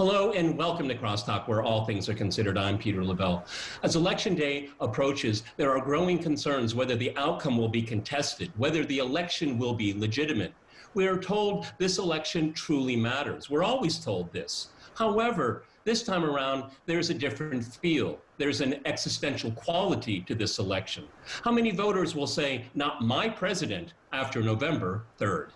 Hello and welcome to CrossTalk, where all things are considered. I'm Peter Lavelle. As Election Day approaches, there are growing concerns whether the outcome will be contested, whether the election will be legitimate. We are told this election truly matters. We're always told this. However, this time around, there's a different feel. There's an existential quality to this election. How many voters will say, "Not my president," after November 3rd?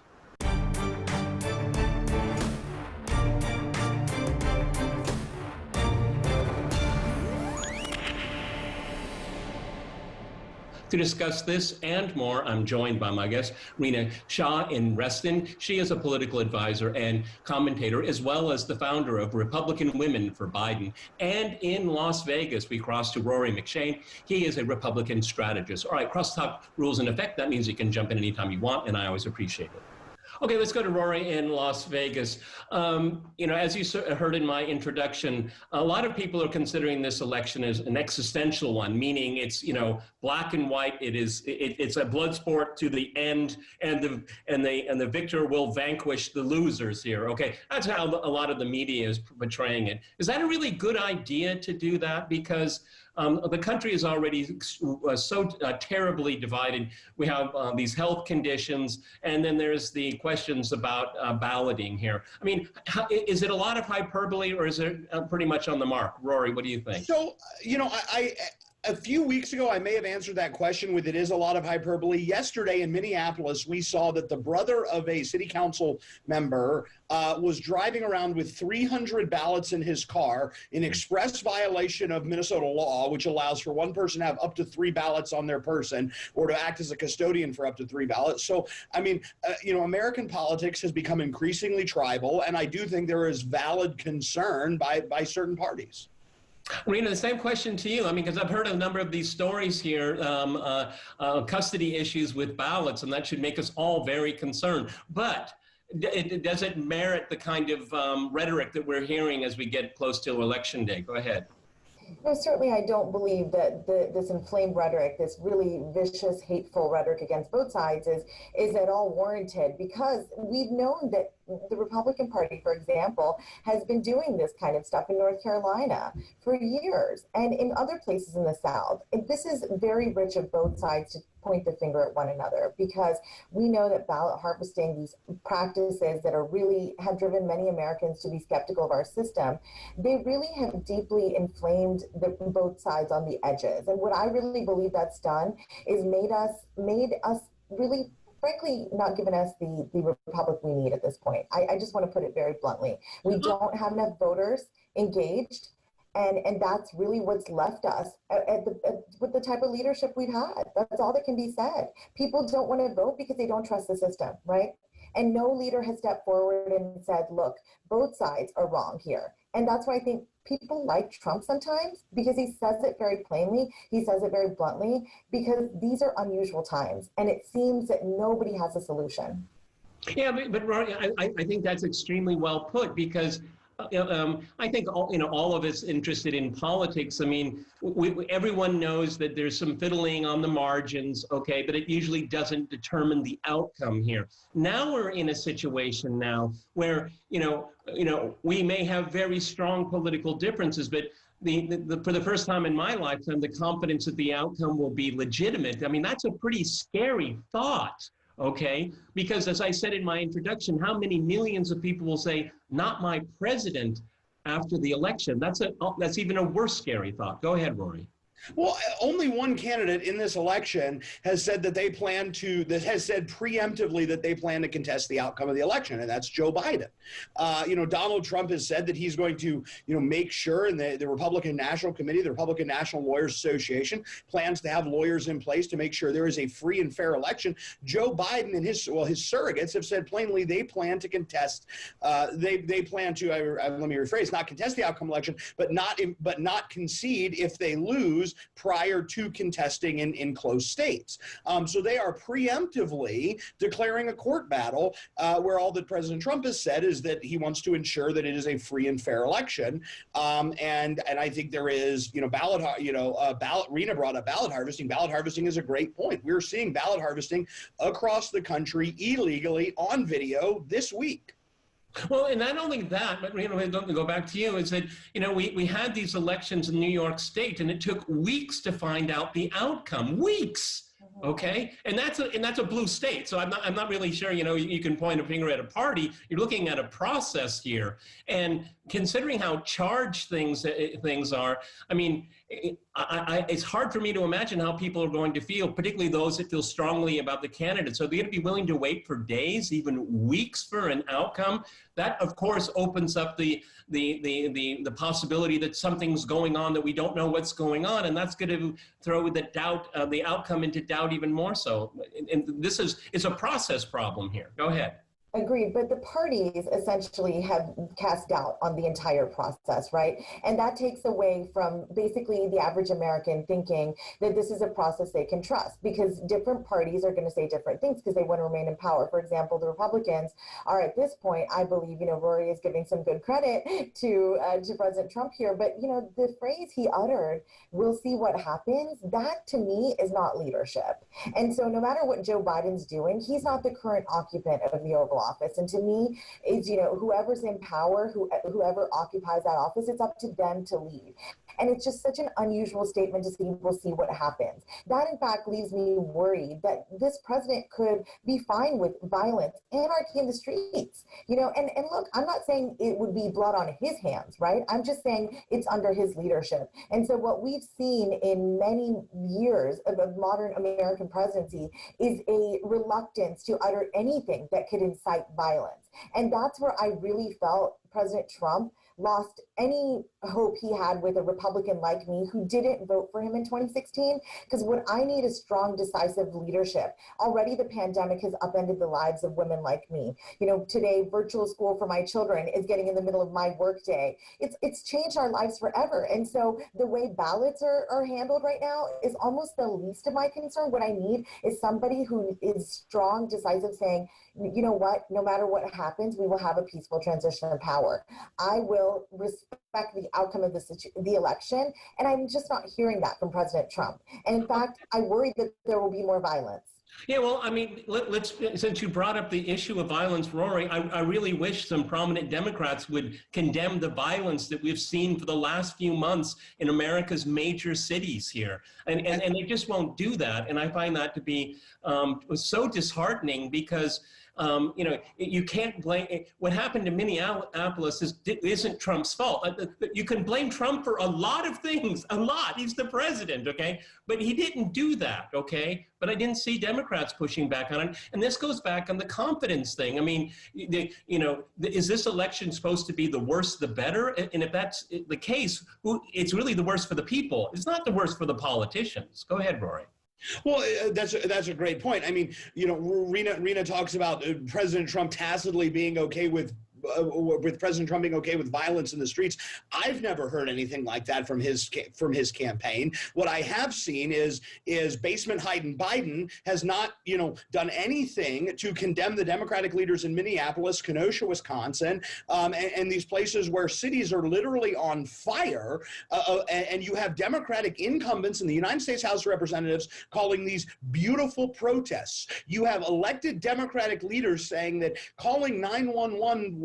To discuss this and more, I'm joined by my guest, Rena Shah in Reston. She is a political advisor and commentator, as well as the founder of Republican Women for Biden. And in Las Vegas, we cross to Rory McShane. He is a Republican strategist. All right, crosstalk rules in effect. That means you can jump in anytime you want, and I always appreciate it. Okay, let's go to Rory in Las Vegas. As you heard in my introduction, a lot of people are considering this election as an existential one, meaning it's, black and white. It's a blood sport to the end, and the victor will vanquish the losers here. Okay, that's how a lot of the media is portraying it. Is that a really good idea to do that? Because the country is already so terribly divided. We have these health conditions, and then there's the questions about balloting here. I mean, is it a lot of hyperbole, or is it pretty much on the mark? Rory, what do you think? So, a few weeks ago, I may have answered that question with it is a lot of hyperbole. Yesterday in Minneapolis, we saw that the brother of a city council member was driving around with 300 ballots in his car in express violation of Minnesota law, which allows for one person to have up to 3 ballots on their person or to act as a custodian for up to 3 ballots. So, American politics has become increasingly tribal, and I do think there is valid concern by certain parties. Rena, the same question to you. I mean, because I've heard a number of these stories here, custody issues with ballots, and that should make us all very concerned. But does it merit the kind of rhetoric that we're hearing as we get close to Election Day? Go ahead. No, certainly I don't believe that this inflamed rhetoric, this really vicious, hateful rhetoric against both sides is at all warranted, because we've known that the Republican Party, for example, has been doing this kind of stuff in North Carolina for years and in other places in the South. And this is very rich of both sides to point the finger at one another, because we know that ballot harvesting, these practices that have driven many Americans to be skeptical of our system, they really have deeply inflamed both sides on the edges. And what I really believe that's done is made us really, frankly, not given us the republic we need at this point. I just want to put it very bluntly. We don't have enough voters engaged, and that's really what's left us with the type of leadership we've had. That's all that can be said. People don't want to vote because they don't trust the system, right? And no leader has stepped forward and said, look, both sides are wrong here. And that's why I think people like Trump sometimes, because he says it very plainly, he says it very bluntly, because these are unusual times, and it seems that nobody has a solution. Yeah, but Rory, I think that's extremely well put, because I think all of us interested in politics. I mean, everyone knows that there's some fiddling on the margins, okay, but it usually doesn't determine the outcome here. Now we're in a situation now where we may have very strong political differences, but for the first time in my lifetime, the confidence that the outcome will be legitimate. I mean, that's a pretty scary thought. Okay, because as I said in my introduction, how many millions of people will say, "Not my president," after the election? That's even a worse scary thought. Go ahead, Rory. Well, only one candidate in this election has said that has said preemptively that they plan to contest the outcome of the election, and that's Joe Biden. Donald Trump has said that he's going to, make sure, and the Republican National Committee, the Republican National Lawyers Association, plans to have lawyers in place to make sure there is a free and fair election. Joe Biden and his surrogates have said plainly they plan to contest. They plan to, let me rephrase, not contest the outcome election, but not concede if they lose prior to contesting in close states. So they are preemptively declaring a court battle where all that President Trump has said is that he wants to ensure that it is a free and fair election. And I think there is, Rena brought up ballot harvesting. Ballot harvesting is a great point. We're seeing ballot harvesting across the country illegally on video this week. Well, and not only that, but to go back to you, is that we had these elections in New York State, and it took weeks to find out the outcome. Weeks. Okay, and that's a blue state, so I'm not really sure. You can point a finger at a party. You're looking at a process here, and considering how charged things are, I mean, it's hard for me to imagine how people are going to feel, particularly those that feel strongly about the candidates. So they're going to be willing to wait for days, even weeks, for an outcome. That, of course, opens up the possibility that something's going on that we don't know what's going on, and that's going to throw the outcome into doubt even more so. And it's a process problem here. Go ahead. Agreed, but the parties essentially have cast doubt on the entire process, right? And that takes away from basically the average American thinking that this is a process they can trust, because different parties are going to say different things because they want to remain in power. For example, the Republicans are at this point, I believe, Rory is giving some good credit to President Trump here, but the phrase he uttered, "We'll see what happens," that to me is not leadership. And so no matter what Joe Biden's doing, he's not the current occupant of the Oval Office. And to me, is whoever's in power, whoever occupies that office, it's up to them to lead. And it's just such an unusual statement to say, "We'll see what happens." That, in fact, leaves me worried that this president could be fine with violence, anarchy in the streets. And look, I'm not saying it would be blood on his hands, right? I'm just saying it's under his leadership. And so what we've seen in many years of modern American presidency is a reluctance to utter anything that could incite violence. And that's where I really felt President Trump lost any hope he had with a Republican like me who didn't vote for him in 2016. Because what I need is strong, decisive leadership. Already the pandemic has upended the lives of women like me. Today, virtual school for my children is getting in the middle of my workday. It's changed our lives forever. And so the way ballots are handled right now is almost the least of my concern. What I need is somebody who is strong, decisive, saying, "You know what, no matter what happens, we will have a peaceful transition of power. I will respect the outcome of the election." And I'm just not hearing that from President Trump. And in fact, I worry that there will be more violence. Yeah, well, I mean, let's since you brought up the issue of violence, Rory, I really wish some prominent Democrats would condemn the violence that we've seen for the last few months in America's major cities here. And they just won't do that. And I find that to be so disheartening because you can't blame what happened in Minneapolis isn't Trump's fault. You can blame Trump for a lot of things, a lot. He's the president, okay? But he didn't do that, okay? But I didn't see Democrats pushing back on it. And this goes back on the confidence thing. I mean, is this election supposed to be the worse, the better? And if that's the case, it's really the worst for the people. It's not the worst for the politicians. Go ahead, Rory. Well, that's a great point. I mean, Rena talks about President Trump tacitly being okay with President Trump being okay with violence in the streets. I've never heard anything like that from his campaign. What I have seen is Basement Hyde Biden has not done anything to condemn the Democratic leaders in Minneapolis, Kenosha, Wisconsin, and these places where cities are literally on fire, and you have Democratic incumbents in the United States House of Representatives calling these beautiful protests. You have elected Democratic leaders saying that calling 911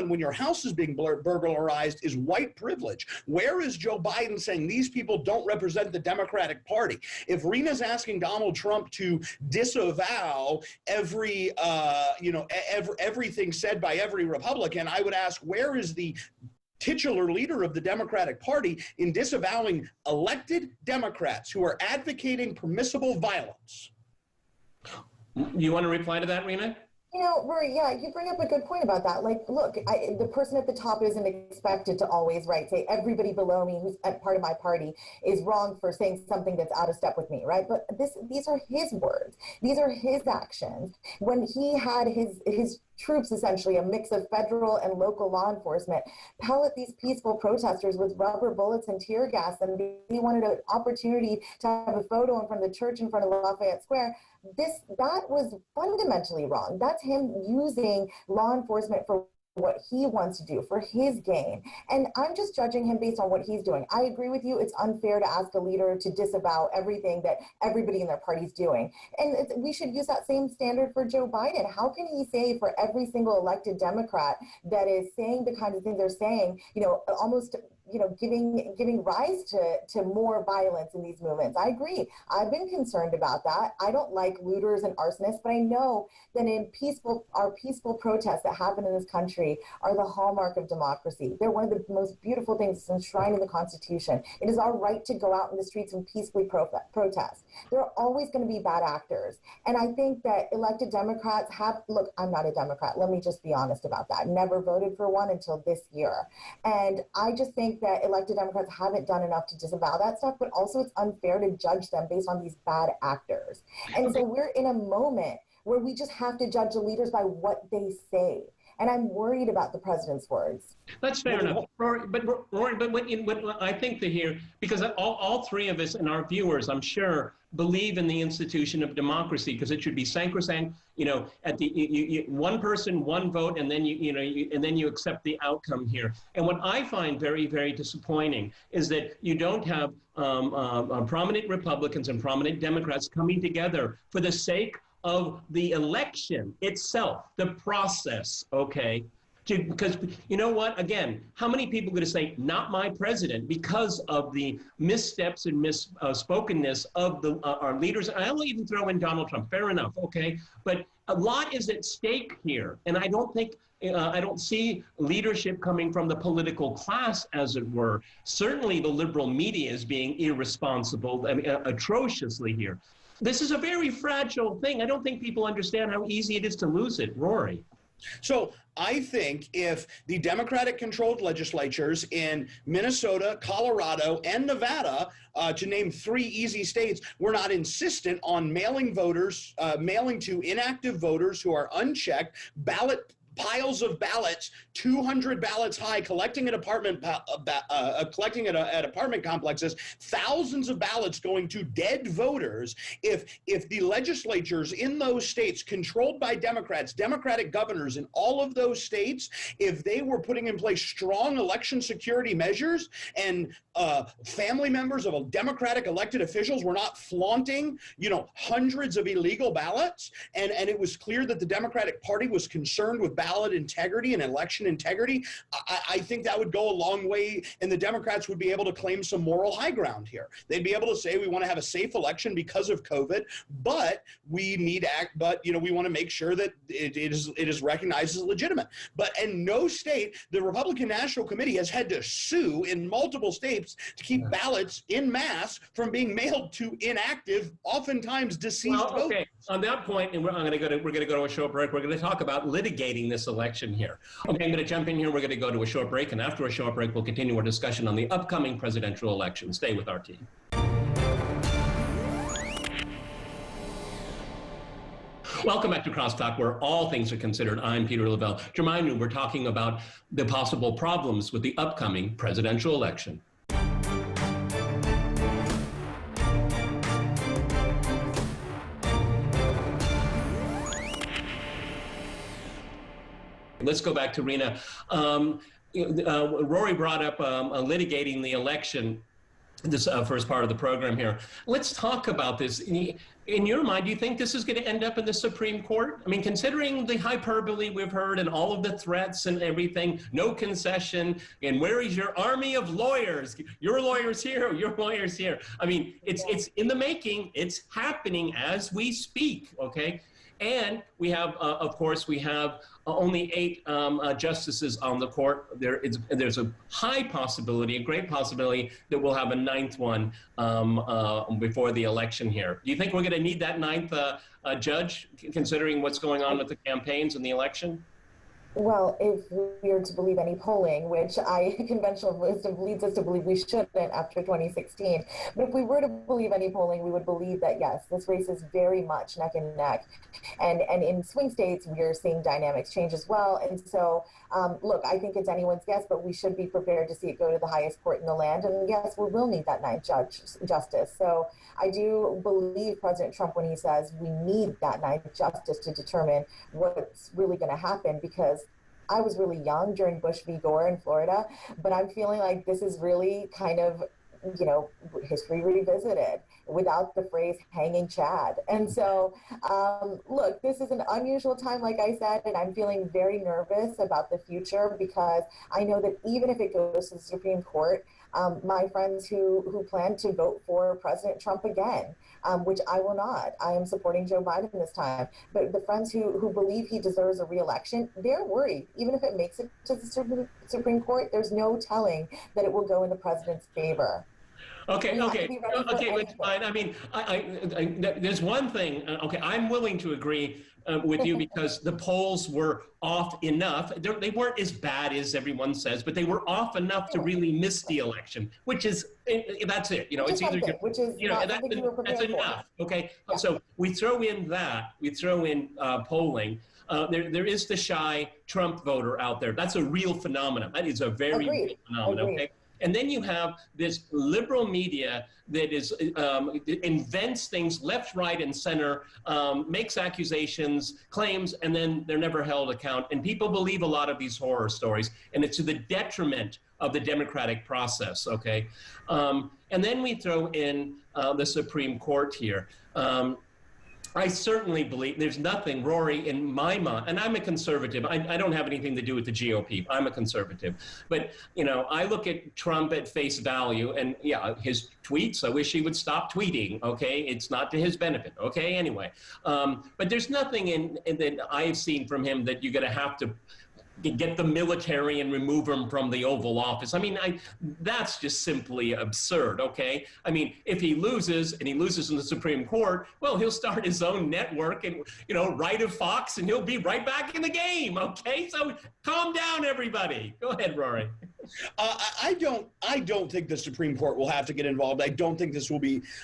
when your house is being burglarized is white privilege. Where is Joe Biden saying these people don't represent the Democratic Party? If Rena's asking Donald Trump to disavow everything said by every Republican, I would ask, where is the titular leader of the Democratic Party in disavowing elected Democrats who are advocating permissible violence? You want to reply to that, Rena? Rory, yeah, you bring up a good point about that. Like, look, the person at the top isn't expected to always, say everybody below me who's part of my party is wrong for saying something that's out of step with me, right? But these are his words. These are his actions. When he had his troops, essentially a mix of federal and local law enforcement, pellet these peaceful protesters with rubber bullets and tear gas, and he wanted an opportunity to have a photo in front of the church in front of Lafayette Square. That was fundamentally wrong. That's him using law enforcement for what he wants to do for his gain. And I'm just judging him based on what he's doing. I agree with you. It's unfair to ask a leader to disavow everything that everybody in their party's doing. And we should use that same standard for Joe Biden. How can he say for every single elected Democrat that is saying the kinds of things they're saying, almost giving rise to more violence in these movements? I agree. I've been concerned about that. I don't like looters and arsonists, but I know that our peaceful protests that happen in this country are the hallmark of democracy. They're one of the most beautiful things that's enshrined in the Constitution. It is our right to go out in the streets and peacefully protest. There are always going to be bad actors. And I think that elected Democrats look, I'm not a Democrat. Let me just be honest about that. Never voted for one until this year. And I just think that elected Democrats haven't done enough to disavow that stuff, but also it's unfair to judge them based on these bad actors. And so we're in a moment where we just have to judge the leaders by what they say. And I'm worried about the president's words. That's fair enough, Rory. But what I think that here, because all three of us and our viewers, I'm sure, believe in the institution of democracy, because it should be sacrosanct. At the one person, one vote, and then you accept the outcome here. And what I find very, very disappointing is that you don't have prominent Republicans and prominent Democrats coming together for the sake of the election itself, the process, okay? Because you know what, again, how many people are going to say, not my president, because of the missteps and misspokenness of our leaders? And I'll even throw in Donald Trump, fair enough, okay? But a lot is at stake here. And I don't see leadership coming from the political class, as it were. Certainly the liberal media is being irresponsible, atrociously here. This is a very fragile thing. I don't think people understand how easy it is to lose it. Rory. So I think if the Democratic-controlled legislatures in Minnesota, Colorado, and Nevada, to name 3 easy states, were not insistent on mailing to inactive voters who are unchecked piles of ballots, 200 ballots high, collecting at apartment complexes, thousands of ballots going to dead voters. If the legislatures in those states, controlled by Democrats, Democratic governors in all of those states, if they were putting in place strong election security measures, and family members of Democratic elected officials were not flaunting, hundreds of illegal ballots, and it was clear that the Democratic Party was concerned with ballot integrity and election integrity, I think that would go a long way, and the Democrats would be able to claim some moral high ground here. They'd be able to say, we want to have a safe election because of COVID, but we want to make sure that it is recognized as legitimate. But in no state, the Republican National Committee has had to sue in multiple states to keep ballots in mass from being mailed to inactive, oftentimes deceased voters. Okay. On that point, and we're going to go to a short break. We're going to talk about litigating this election here. Okay, I'm going to jump in here. We're going to go to a short break, and after a short break, we'll continue our discussion on the upcoming presidential election. Stay with our team. Welcome back to CrossTalk, where all things are considered. I'm Peter Lavelle. To remind you, we're talking about the possible problems with the upcoming presidential election. Let's go back to Rena. Rory brought up litigating the election, this first part of the program here. Let's talk about this. In your mind, do you think this is going to end up in the Supreme Court? I mean, considering the hyperbole we've heard and all of the threats and everything, no concession, and where is your army of lawyers? Your lawyers here, your lawyers here. I mean, it's in the making. It's happening as we speak, okay? And we have, of course, only 8 justices on the court. There's a high possibility, a great possibility, that we'll have a 9th one before the election here. Do you think we're going to need that 9th judge, considering what's going on with the campaigns and the election? Well, if we are to believe any polling, which conventional wisdom leads us to believe we shouldn't after 2016, but if we were to believe any polling, we would believe that, yes, this race is very much neck and neck. And in swing states, we are seeing dynamics change as well. And so, look, I think it's anyone's guess, but we should be prepared to see it go to the highest court in the land. And yes, we will need that 9th justice. So I do believe President Trump when he says we need that 9th justice to determine what's really going to happen, because I was really young during Bush v. Gore in Florida, but I'm feeling like this is really kind of, history revisited without the phrase hanging Chad. And so, look, this is an unusual time, like I said, and I'm feeling very nervous about the future because I know that even if it goes to the Supreme Court, my friends who plan to vote for President Trump again, which I will not. I am supporting Joe Biden this time. But the friends who believe he deserves a re-election, they're worried. Even if it makes it to the Supreme Court, there's no telling that it will go in the president's favor. Okay, it's fine. I mean, there's one thing. Okay, I'm willing to agree with you because the polls were off enough. They weren't as bad as everyone says, but they were off enough to really miss the election, which is, that's it. It's either, that's enough. Okay, yeah. So we throw in that, polling. There is the shy Trump voter out there. That's a real phenomenon. That is a very real phenomenon. Okay. And then you have this liberal media that is invents things left, right, and center, makes accusations, claims, and then they're never held account. And people believe a lot of these horror stories, and it's to the detriment of the democratic process. Okay, and then we throw in the Supreme Court here. I certainly believe there's nothing, Rory, in my mind, and I'm a conservative. I don't have anything to do with the GOP. I'm a conservative. But, I look at Trump at face value, and yeah, his tweets, I wish he would stop tweeting, okay? It's not to his benefit, okay? Anyway, but there's nothing in that I've seen from him that you're going to have to get the military and remove him from the Oval Office. I mean, that's just simply absurd, okay? I mean, if he loses, and he loses in the Supreme Court, well, he'll start his own network and, right of Fox, and he'll be right back in the game, okay? So calm down, everybody. Go ahead, Rory. I don't think the Supreme Court will have to get involved. I don't think this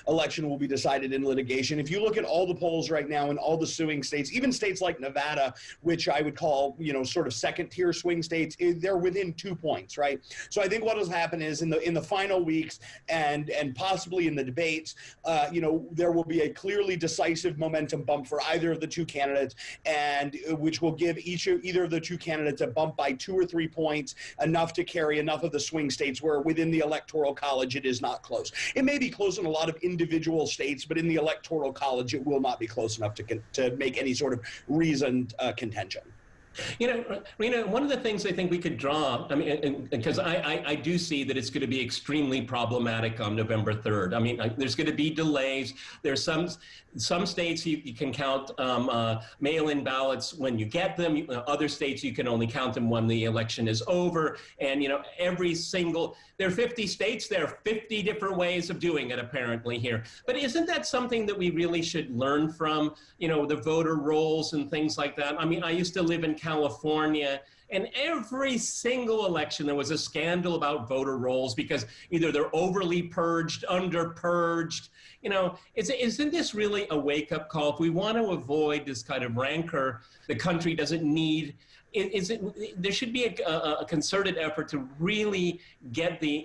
election will be decided in litigation. If you look at all the polls right now in all the suing states, even states like Nevada, which I would call, sort of second-tier swing states, they're within 2 points, right? So I think what will happen is in the final weeks and possibly in the debates, there will be a clearly decisive momentum bump for either of the two candidates, and which will give either of the two candidates a bump by 2 or 3 points, enough to carry enough of the swing states where within the Electoral College it is not close. It may be close in a lot of individual states, but in the Electoral College it will not be close enough to make any sort of reasoned contention. Rena, one of the things I think we could draw, I mean, because I do see that it's going to be extremely problematic on November 3rd. I mean, there's going to be delays. There's some states you can count mail-in ballots when you get them. Other states you can only count them when the election is over. And, there are 50 states, there are 50 different ways of doing it apparently here. But isn't that something that we really should learn from, the voter rolls and things like that? I mean, I used to live in California, and every single election there was a scandal about voter rolls because either they're overly purged, under purged. Isn't this really a wake-up call? If we want to avoid this kind of rancor the country doesn't need, there should be a concerted effort to really get the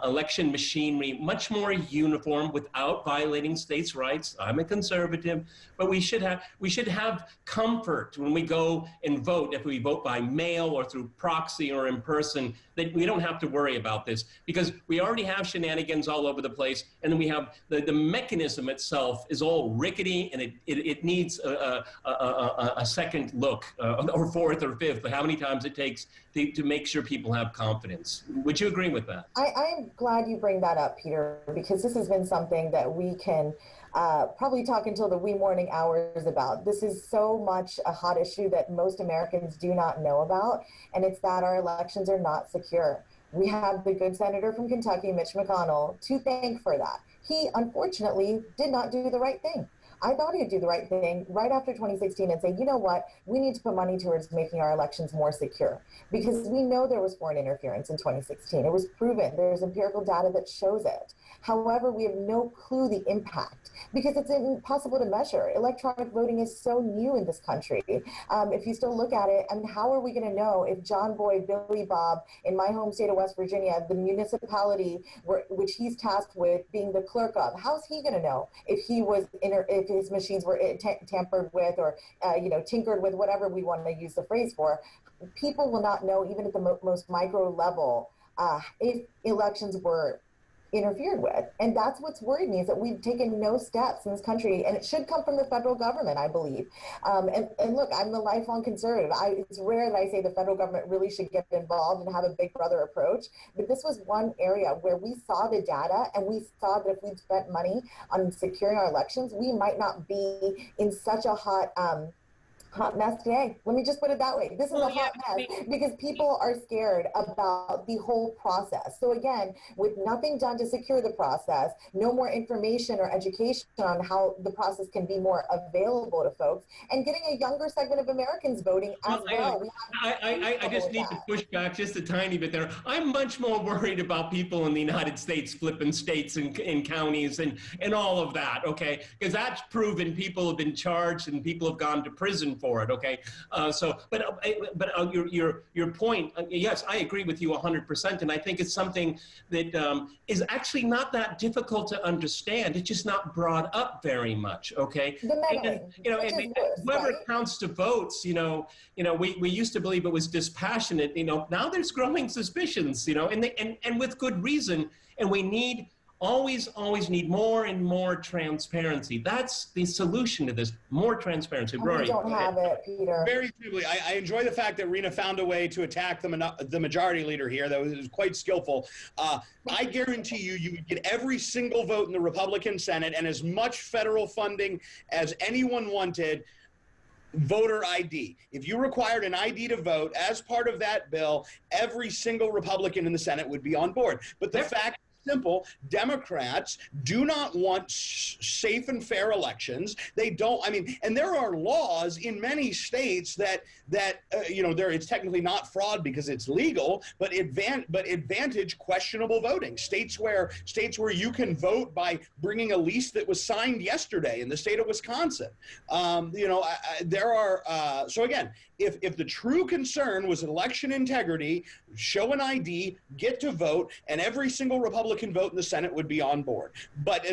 election machinery much more uniform without violating states' rights. I'm a conservative, but we should have comfort when we go and vote, if we vote by mail or through proxy or in person, that we don't have to worry about this because we already have shenanigans all over the place, and then we have the mechanism itself is all rickety, and it needs a second look or fourth or fifth, how many times it takes to make sure people have confidence. Would you agree with that? I'm glad you bring that up, Peter, because this has been something that we can probably talk until the wee morning hours about. This is so much a hot issue that most Americans do not know about, and it's that our elections are not secure. We have the good senator from Kentucky, Mitch McConnell, to thank for that. He, unfortunately, did not do the right thing. I thought he'd do the right thing right after 2016 and say, you know what, we need to put money towards making our elections more secure, because we know there was foreign interference in 2016. It was proven. There's empirical data that shows it. However, we have no clue the impact because it's impossible to measure. Electronic voting is so new in this country. If you still look at it, I mean, how are we going to know if John Boy, Billy Bob, in my home state of West Virginia, the municipality which he's tasked with being the clerk of, how's he going to know if if his machines were tampered with or tinkered with, whatever we want to use the phrase for? People will not know, even at the most micro level, if elections were interfered with. And that's what's worried me, is that we've taken no steps in this country, and it should come from the federal government, I believe. And look, I'm the lifelong conservative. It's rare that I say the federal government really should get involved and have a big brother approach, but this was one area where we saw the data and we saw that if we'd spent money on securing our elections, we might not be in such a hot mess today. Let me just put it that way. This is a hot mess because people are scared about the whole process. So again, with nothing done to secure the process, no more information or education on how the process can be more available to folks, and getting a younger segment of Americans voting as well. I just need to push back just a tiny bit there. I'm much more worried about people in the United States flipping states and counties and all of that, okay? Because that's proven people have been charged and people have gone to prison for it, okay? Your point, yes, I agree with you 100%, and I think it's something that is actually not that difficult to understand. It's just not brought up very much, okay? Whoever counts to votes, we used to believe it was dispassionate. Now there's growing suspicions, and with good reason, and we always need more and more transparency. That's the solution to this, more transparency. Rory. We don't have it, Peter. Very briefly, I enjoy the fact that Rena found a way to attack the majority leader here. That was quite skillful. I guarantee you would get every single vote in the Republican Senate and as much federal funding as anyone wanted. Voter ID. If you required an ID to vote as part of that bill, every single Republican in the Senate would be on board. But the fact simple. Democrats do not want safe and fair elections. They don't. I mean, and there are laws in many states that it's technically not fraud because it's legal, but advantage questionable voting. States where you can vote by bringing a lease that was signed yesterday in the state of Wisconsin. There are. So again, if the true concern was election integrity, show an ID, get to vote, and every single Republican vote in the Senate would be on board. But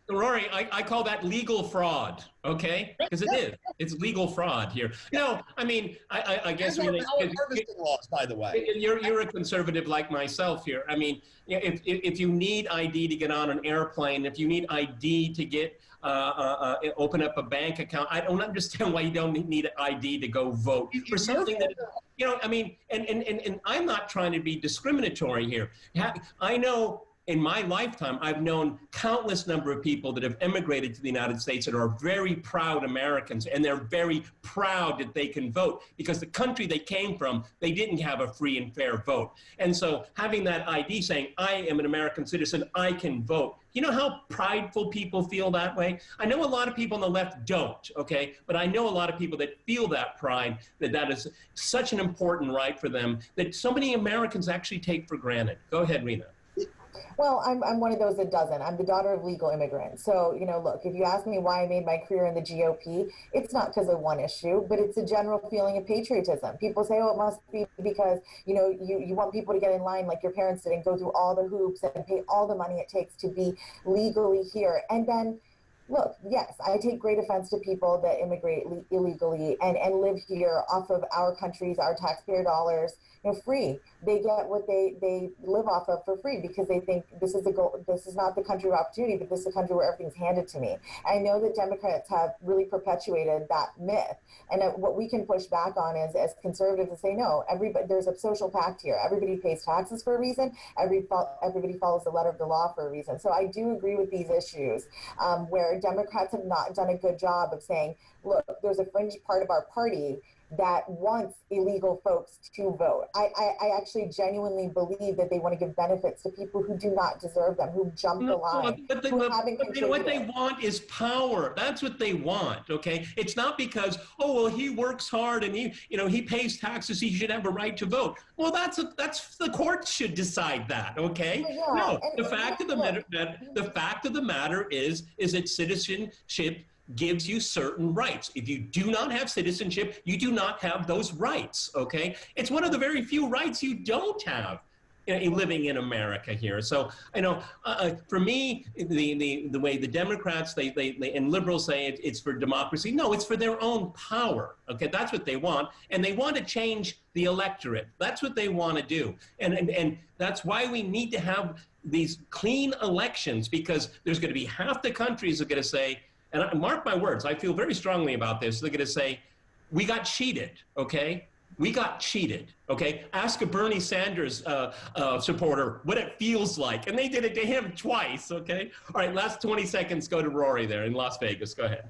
Rory, I call that legal fraud, okay? Because it is. It's legal fraud here. No, I mean, I guess really, harvesting laws, by the way. You're a conservative like myself here. I mean, if you need ID to get on an airplane, if you need ID to get open up a bank account, I don't understand why you don't need an ID to go vote for something that. I mean, and I'm not trying to be discriminatory here. I know in my lifetime, I've known countless number of people that have immigrated to the United States that are very proud Americans, and they're very proud that they can vote because the country they came from, they didn't have a free and fair vote. And so having that ID saying, I am an American citizen, I can vote. You know how prideful people feel that way? I know a lot of people on the left don't, okay? But I know a lot of people that feel that pride, that is such an important right for them that so many Americans actually take for granted. Go ahead, Rena. Well, I'm one of those that doesn't. I'm the daughter of legal immigrants. So, look, if you ask me why I made my career in the GOP, it's not because of one issue, but it's a general feeling of patriotism. People say, oh, it must be because, you want people to get in line like your parents did and go through all the hoops and pay all the money it takes to be legally here. And then, look, yes, I take great offense to people that immigrate illegally and live here off of our country's, our taxpayer dollars, free. They get what they live off of for free because they think this is the goal. This is not the country of opportunity, but this is a country where everything's handed to me. I know that Democrats have really perpetuated that myth. And what we can push back on is, as conservatives, to say, no, there's a social pact here. Everybody pays taxes for a reason. Everybody follows the letter of the law for a reason. So I do agree with these issues where Democrats have not done a good job of saying, look, there's a fringe part of our party that wants illegal folks to vote. I actually genuinely believe that they want to give benefits to people who do not deserve them, who jump the line, who haven't contributed. What they want is power. That's what they want, okay? It's not because, oh, well, he works hard and he pays taxes, he should have a right to vote. Well, that's the courts should decide that, okay? Yeah, no, the fact of the matter is that citizenship gives you certain rights. If you do not have citizenship, you do not have those rights, okay? It's one of the very few rights you don't have living in America here. So, for me, the way the Democrats and liberals say it's for democracy, no, it's for their own power, okay? That's what they want, and they want to change the electorate. That's what they want to do, and that's why we need to have these clean elections, because there's going to be half the countries are going to say, and mark my words, I feel very strongly about this, they're going to say, we got cheated, okay? We got cheated, okay? Ask a Bernie Sanders supporter what it feels like, and they did it to him twice, okay? All right, last 20 seconds go to Rory there in Las Vegas. Go ahead.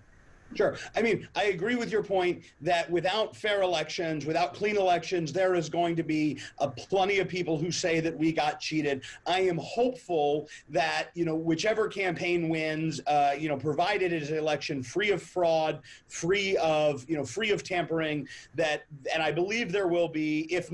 Sure. I mean, I agree with your point that without fair elections, without clean elections, there is going to be plenty of people who say that we got cheated. I am hopeful that, whichever campaign wins, provided it is an election free of fraud, free of tampering, and I believe there will be, if,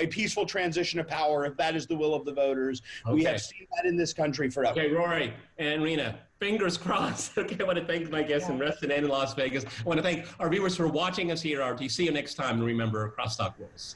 a peaceful transition of power, if that is the will of the voters. Okay. We have seen that in this country forever. Okay, Rory and Rena. Fingers crossed. Okay, I want to thank my guests in Reston and in Las Vegas. I want to thank our viewers for watching us here at RT. See you next time, and remember, CrossTalk rules.